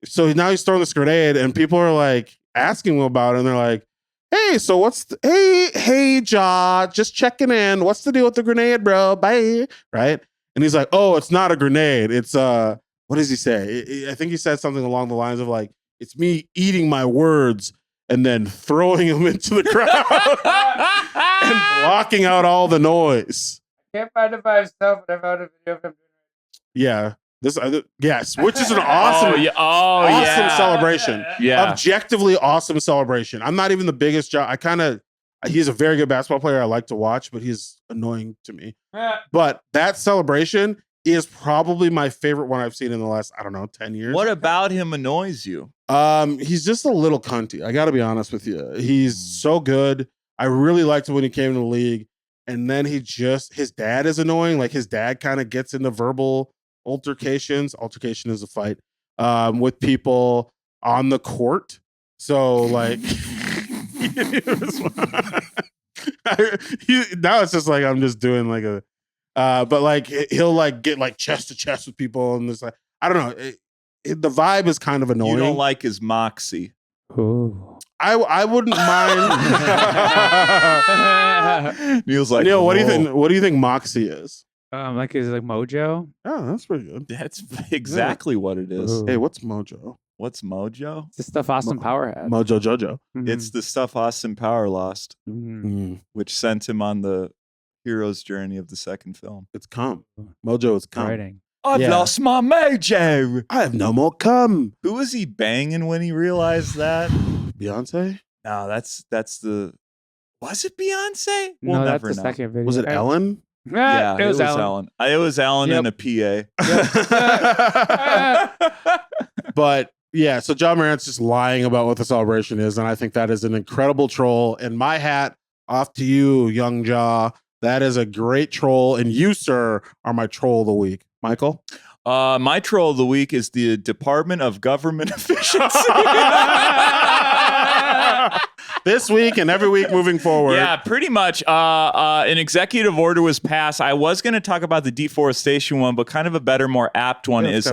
so now he's throwing this grenade, and people are like asking him about it, and they're like, "Hey, so hey, Ja, just checking in. What's the deal with the grenade, bro? Bye." Right? And he's like, "Oh, it's not a grenade. It's what does he say? I think he said something along the lines of like, it's me eating my words and then throwing them into the crowd and blocking out all the noise." Can't find it by himself, but I found a video of him. Yeah. Yes, which is an awesome, awesome celebration. Yeah. Objectively awesome celebration. I'm not even the biggest he's a very good basketball player I like to watch, but he's annoying to me. But that celebration is probably my favorite one I've seen in the last, 10 years. What about him annoys you? He's just a little cunty. I got to be honest with you. He's so good. I really liked it when he came in the league. And then his dad is annoying. Like his dad kind of gets into verbal altercations. Altercation is a fight with people on the court. So like, now it's just like, I'm just doing like but like he'll like get like chest to chest with people. And it's like, I don't know. The vibe is kind of annoying. You don't like his moxie. Ooh. I wouldn't mind. Neil's like, Neil, what do you think? What do you think moxie is? Like is it like Mojo? Oh, that's pretty good. That's exactly what it is. Ooh. Hey, what's Mojo? What's Mojo? It's the stuff Austin Power had. Mojo Jojo. It's the stuff Austin Power lost, which sent him on the hero's journey of the second film. It's cum. Mojo is cum. Writing. I've lost my mojo. I have no more cum. Who was he banging when he realized that? Beyonce? No, that's the. Was it Beyonce? No, We'll that's never the know. second video. Was it Ellen? Yeah, it was Ellen. It was Ellen Yep. and a PA. But yeah, so John Morant's just lying about what the celebration is, and I think that is an incredible troll. And my hat off to you, Young Jaw. That is a great troll, and you, sir, are my troll of the week. Michael? My troll of the week is the Department of Government Efficiency. This week and every week moving forward. Yeah, pretty much. An executive order was passed. I was going to talk about the deforestation one, but kind of a better, more apt one is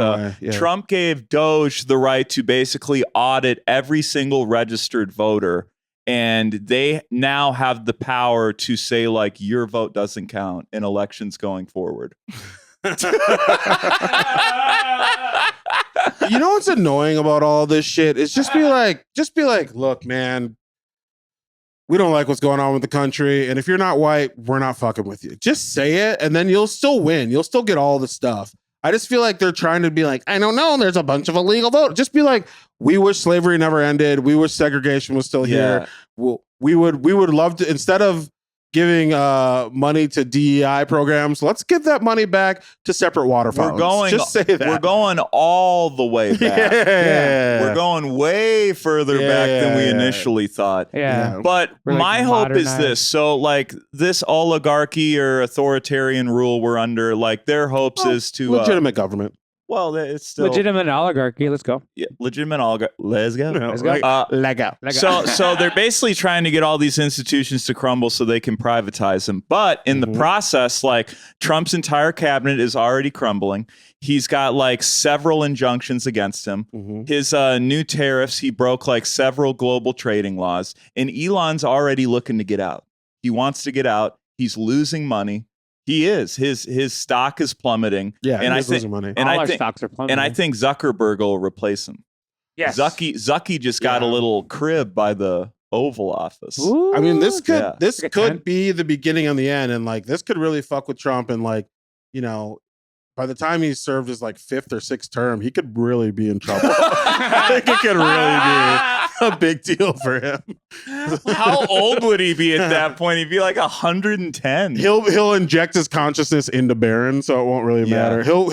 Trump gave Doge the right to basically audit every single registered voter. And they now have the power to say, like, your vote doesn't count in elections going forward. You know what's annoying about all this shit? Is just be like, look, man, we don't like what's going on with the country. And if you're not white, we're not fucking with you. Just say it, and then you'll still win. You'll still get all the stuff. I just feel like they're trying to be like, I don't know, there's a bunch of illegal votes. Just be like, we wish slavery never ended. We wish segregation was still here. We would love to, instead of giving money to DEI programs, let's give that money back to separate water fountains. Just say that. We're going all the way back. Yeah. We're going way further back than we initially thought. Yeah. But We're like my hope is modernized. this. So like this oligarchy or authoritarian rule we're under, like their hopes is to legitimate government. Well, it's still Legitimate oligarchy. Let's go. legitimate oligarchy. Let's go. Let's go. Lego. So they're basically trying to get all these institutions to crumble so they can privatize them. But in the process, like Trump's entire cabinet is already crumbling. He's got like several injunctions against him. His new tariffs, he broke like several global trading laws. And Elon's already looking to get out. He wants to get out. He's losing money. He is. His stock is plummeting. Yeah, and he's losing money. And All I our think stocks are plummeting. and I think Zuckerberg will replace him. Yes. Zucky just got a little crib by the Oval Office. Ooh. I mean, this could Good time. be the beginning and the end, and like this could really fuck with Trump. And like, you know, by the time he served his like 5th or 6th term, he could really be in trouble. I think it could really be a big deal for him. How old would he be at that point? He'd be like 110. He'll inject his consciousness into Baron, so it won't really matter. He'll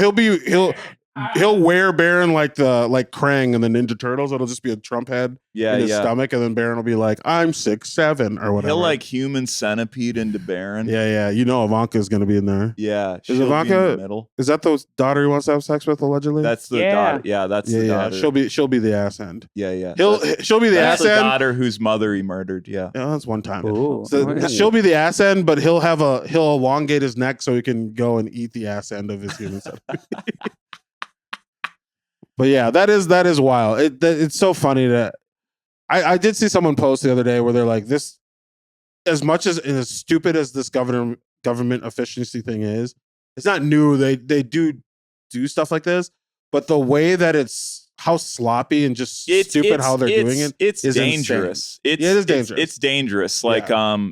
wear Baron like Krang and the Ninja Turtles. It'll just be a Trump head in his stomach, and then Baron will be like, I'm 6'7" or whatever. He'll like human centipede into Baron. Yeah. You know Ivanka's gonna be in there. Yeah. Is Ivanka be in the middle? Is that the daughter he wants to have sex with allegedly? That's the daughter. Yeah, that's the daughter. She'll be the ass end. Yeah. She'll be the That's ass the end. daughter whose mother he murdered. Yeah. Yeah, that's one time. Ooh. So she'll be the ass end, but he'll elongate his neck so he can go and eat the ass end of his human centipede. But yeah, that is wild. It's so funny that I did see someone post the other day where they're like, this, as much as stupid as this government efficiency thing is, it's not new. They do stuff like this, but the way that how sloppy and just stupid how they're doing it. It's is dangerous. It is dangerous. It's dangerous. Like,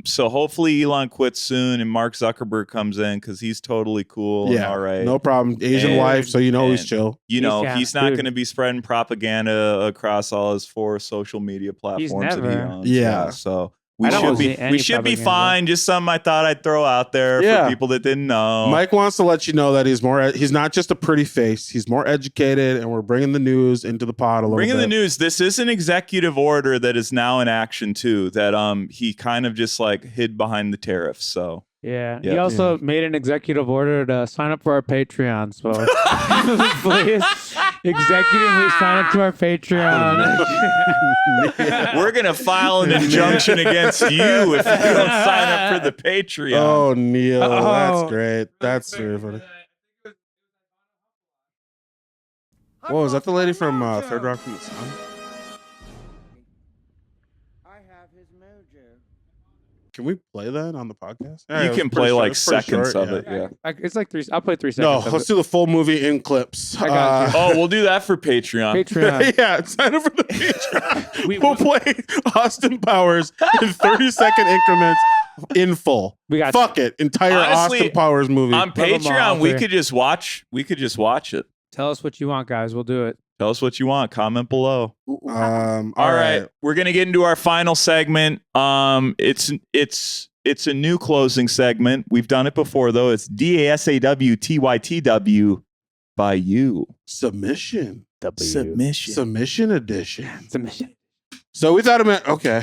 so hopefully Elon quits soon and Mark Zuckerberg comes in because he's totally cool. Yeah, and all right. No problem. Asian wife, so he's chill. You know, He's not dude. going to be spreading propaganda across all his 4 social media platforms that he never. owns. Yeah. So I we don't should see be any fine. propaganda. Just something I thought I'd throw out there for people that didn't know. Mike wants to let you know that he's not just a pretty face. He's more educated, and we're bringing the news into the pod a little bit. Bringing the news. This is an executive order that is now in action too. That he kind of just like hid behind the tariffs. So Yeah. Yeah. He also made an executive order to sign up for our Patreon. So please, executively sign up to our Patreon. we're gonna file an injunction against you if you don't sign up for the Patreon. Oh, Neil, Oh. that's great. That's very funny. Whoa, is that the lady from Third Rock from the Sun? I have his mojo. Can we play that on the podcast? You can play like seconds of it. Yeah. It's like 3. I'll play 3 No, seconds. let's do the full movie in clips. I got you. Oh, we'll do that for Patreon. Patreon. Yeah, sign up for the Patreon. We'll play Austin Powers in 30-second increments in full. We got Fuck it, entire Honestly, Austin Powers movie. On Patreon, we could just watch. We could just watch it. Tell us what you want, guys. We'll do it. Tell us what you want. Comment below. All All right. We're gonna get into our final segment. It's a new closing segment. We've done it before though. It's DASAWTYTW by you. Submission edition. Submission. So we thought it meant okay.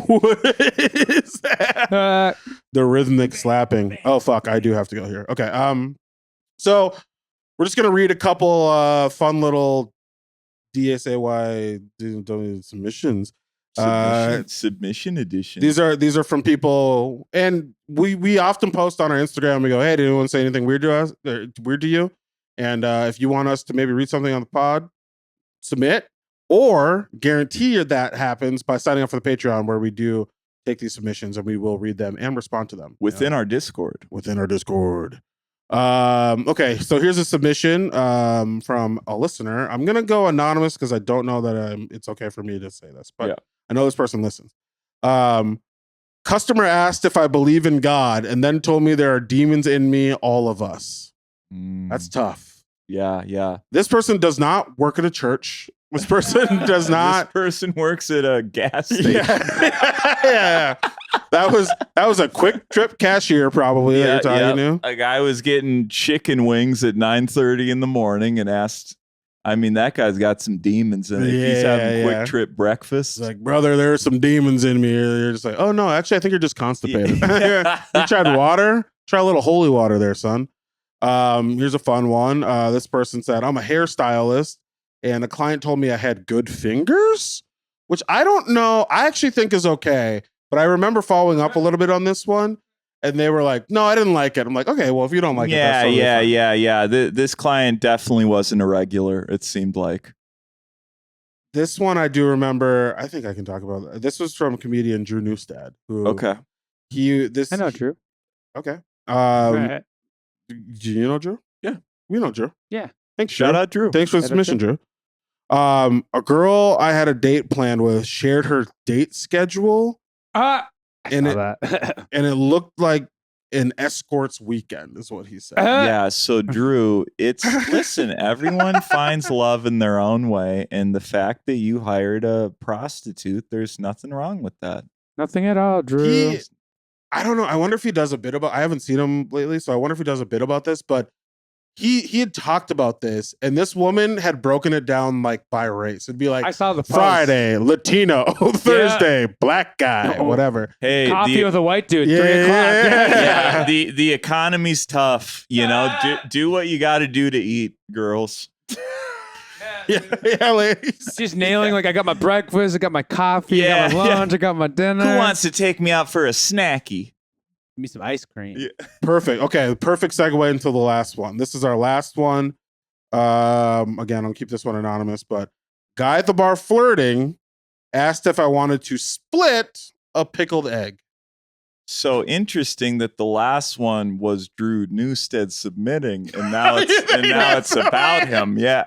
What is that? The rhythmic slapping. Oh fuck, I do have to go here. Okay. So we're just gonna read a couple fun little DSAY submissions. Submission edition. These are from people, and we often post on our Instagram. We go, hey, did anyone say anything weird to us? Weird to you? And if you want us to maybe read something on the pod, submit, or guarantee that happens by signing up for the Patreon, where we do take these submissions and we will read them and respond to them within our Discord. Okay, so here's a submission from a listener. I'm gonna go anonymous because I don't know that it's okay for me to say this, but yeah. I know this person listens. Customer asked if I believe in God and then told me there are demons in me, all of us. That's tough. Yeah. This person does not work at a church. This person does not. This person works at a gas station. Yeah. That was a Quick Trip cashier, probably. Yeah. You knew? A guy was getting chicken wings at 9:30 in the morning and asked. I mean, that guy's got some demons in it. He's having Quick Trip breakfast. It's like, brother, there are some demons in me. You're just like, oh no, actually, I think you're just constipated. You tried water? Try a little holy water there, son. Here's a fun one. This person said, I'm a hairstylist, and a client told me I had good fingers, which I don't know. I actually think is okay. But I remember following up a little bit on this one, and they were like, no, I didn't like it. I'm like, okay, well, if you don't like it, that's totally fine. This client definitely wasn't a regular, it seemed like. This one I do remember. I think I can talk about it. This was from comedian Drew Newstead. Who okay. I know Drew. Okay. Right. Do you know Drew? Yeah. We know Drew. Yeah. Thanks, Shout out Drew. Thanks for the submission, Drew. A girl I had a date planned with shared her date schedule. And it looked like an escort's weekend, is what he said. Yeah, so Drew, listen, everyone finds love in their own way, and the fact that you hired a prostitute, there's nothing wrong with that. Nothing at all, Drew. I don't know. I wonder if he does a bit about. I haven't seen him lately, so I wonder if he does a bit about this. But he had talked about this, and this woman had broken it down like by race. It'd be like, I saw the post. Friday Latino, Thursday black guy, whatever. Hey, coffee with a white dude, 3 o'clock. Yeah. The economy's tough. You know, do what you got to do to eat, girls. Yeah, ladies. She's nailing like I got my breakfast, I got my coffee, I got my lunch, I got my dinner. Who wants to take me out for a snacky? Give me some ice cream. Yeah. Perfect. Okay, perfect segue into the last one. This is our last one. Again, I'll keep this one anonymous, but guy at the bar flirting asked if I wanted to split a pickled egg. So interesting that the last one was Drew Newstead submitting, and now it's about him. Yeah.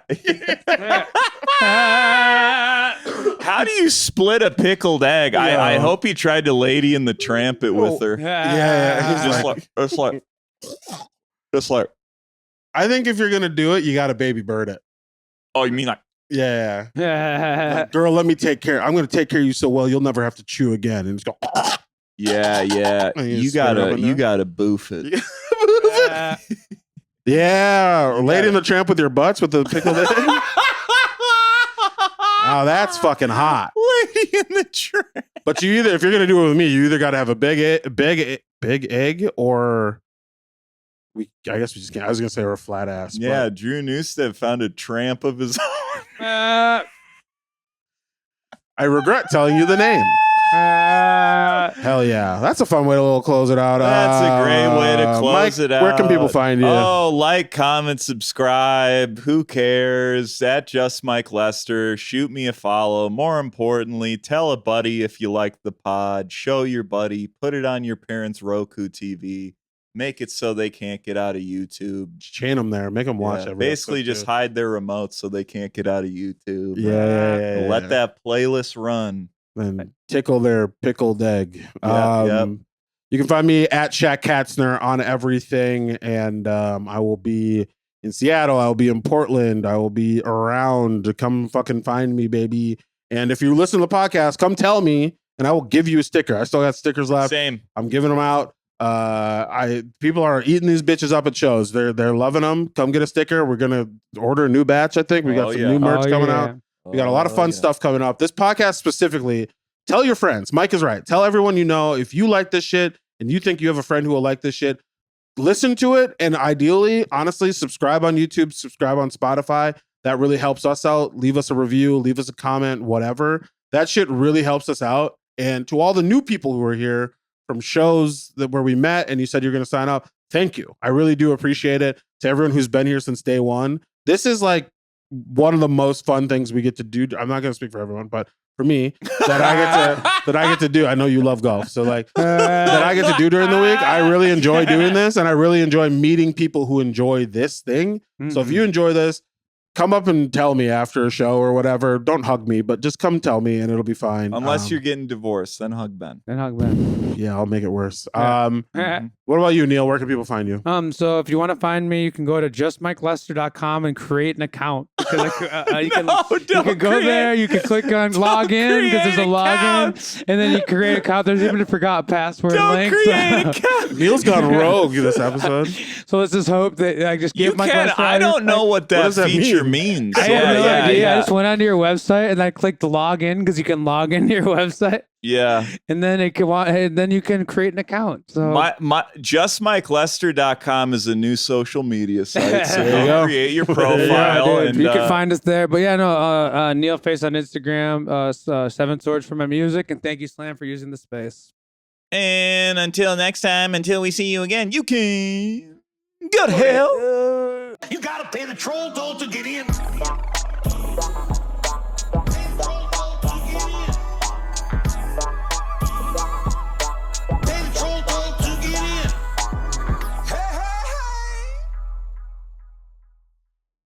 How do you split a pickled egg? I hope he tried to Lady in the Tramp it with her. Yeah. Just like. I think if you're gonna do it, you got to baby bird it. Oh, you mean like? Yeah. Like, girl, let me take care. I'm gonna take care of you so well you'll never have to chew again. And just go. Yeah. You gotta boof it. Yeah. Lady in the Tramp with your butts with the pickled egg. Oh, that's fucking hot. Lady in the Tramp. But if you're gonna do it with me, you either got to have a big egg, or I guess we just can't. I was gonna say we're a flat ass. Yeah, but Drew Newstead found a tramp of his own. I regret telling you the name. Hell yeah. That's a fun way to close it out. That's a great way to close Mike, it out. Where can people find you? Oh, like, comment, subscribe. Who cares? At Just Mike Lester. Shoot me a follow. More importantly, tell a buddy if you like the pod. Show your buddy. Put it on your parents' Roku TV. Make it so they can't get out of YouTube. Chain them there. Make them watch every basically episode, just too. hide their remotes so they can't get out of YouTube. Yeah. Let that playlist run. And tickle their pickled egg. Yep. You can find me at Shaq Katzner on everything. And I will be in Seattle. I will be in Portland. I will be around. Come fucking find me, baby. And if you listen to the podcast, come tell me and I will give you a sticker. I still got stickers left. Same. I'm giving them out. People are eating these bitches up at shows. They're loving them. Come get a sticker. We're gonna order a new batch. I think we got some new merch coming out. We got a lot of fun stuff coming up. This podcast specifically, tell your friends. Mike is right. Tell everyone you know. If you like this shit and you think you have a friend who will like this shit, listen to it. And ideally, honestly, subscribe on YouTube, subscribe on Spotify. That really helps us out. Leave us a review, leave us a comment, whatever. That shit really helps us out. And to all the new people who are here from shows where we met and you said you're going to sign up, thank you. I really do appreciate it. To everyone who's been here since day one, this is like one of the most fun things we get to do. I'm not going to speak for everyone, but for me, that I get to do. I know you love golf, so like that I get to do during the week. I really enjoy doing this, and I really enjoy meeting people who enjoy this thing. So if you enjoy this, come up and tell me after a show or whatever. Don't hug me, but just come tell me and it'll be fine. Unless you're getting divorced, then hug Ben. Yeah, I'll make it worse. Yeah. What about you, Neil? Where can people find you? So if you want to find me, you can go to justmikelester.com and create an account. You can go there. You can click on log in because there's a login, and then you create an account. There's even a forgot password link. Neil's gone rogue this episode. So let's just hope that I just give Mike Lester. I don't know what that feature means. I have no idea. I just went onto your website and I clicked log in because you can log into your website. Yeah. And then then you can create an account. So justmikelester.com is a new social media site. So go create your profile. And you can find us there. But yeah, Neil Face on Instagram, 7 Swords for my music, and thank you, Slam, for using the space. And until next time, until we see you again, you can go to hell. You gotta pay the troll toll to get in.